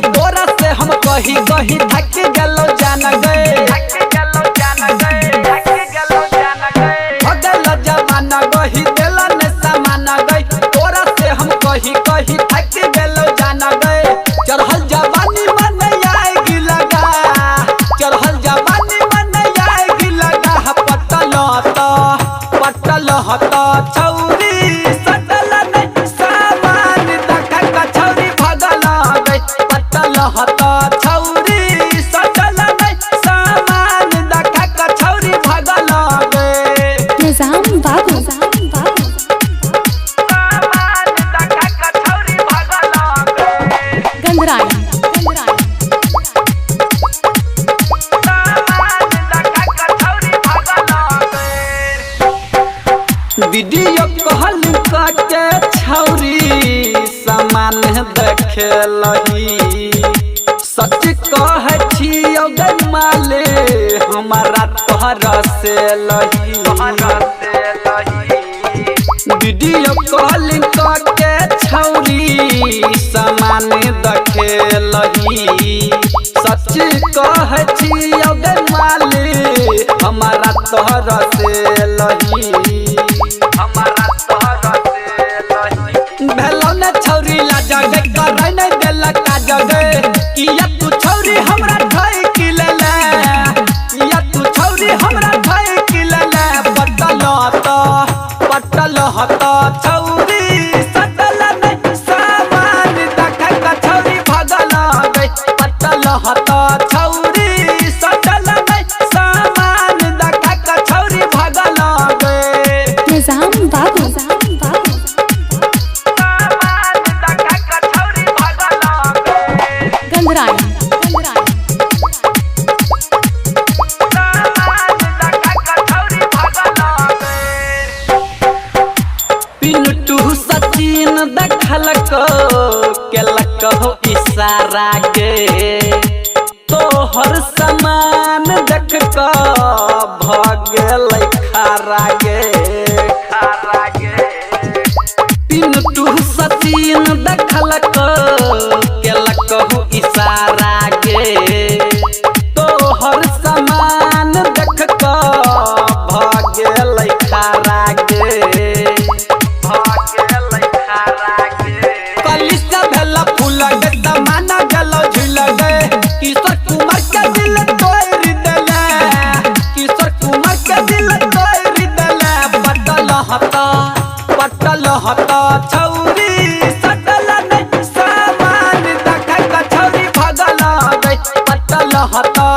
गही गही थक गलो जान गए भगल जमाना गही देला ने सामान गई तोरा से हम कही कही थक गलो जान गए चढ़ल जवानी मन आएगी लगा चढ़ल जवानी मन आएगी लगा पटल हता छौरी सटल नहीं सामान देखा कछौरी भगल गई पटल हता छौरी सटल नहीं सामान देखा कछौरी भगल गई निजाम बाबू सामान देखा कछौरी भगल गई गंधरानी वीडियो कहल के छौरी सामान देखे लही सच कहे छियो गे माले हमारा तोहरा से लही वीडियो कहल के छौरी सामान देखे लही सच कहे छियो गे माले हमारा तोहरा से लही भेलो ने छौरी ला जगे करे नहीं देला का जगे किया तू छौरी हमरा ढाई किलेले किया तू छौरी हमरा ढाई किलेले पटल हता छौरी सटल नहीं सामान देखा कछौरी भगल गई पटल हता छौरी सटल नहीं सामान देखा कछौरी भगल गई निजाम बाबू गंधरानी पिंटू सचिन देखलक केलक हो इशारा के तोहर समान देख क भगल खारा गे पिंटू सचिन देखलक केलक हो इशारा के तोहर समान देख क भगल खारा गे कलिसा भेला फूल गे तमाना गलो झूल गे किशोर कुमार के दिल तोड़ देले किशोर कुमार के दिल तोड़ देले पटल हता छौरी सटल नहीं सामान देखा कछौरी भगल गई पटल हता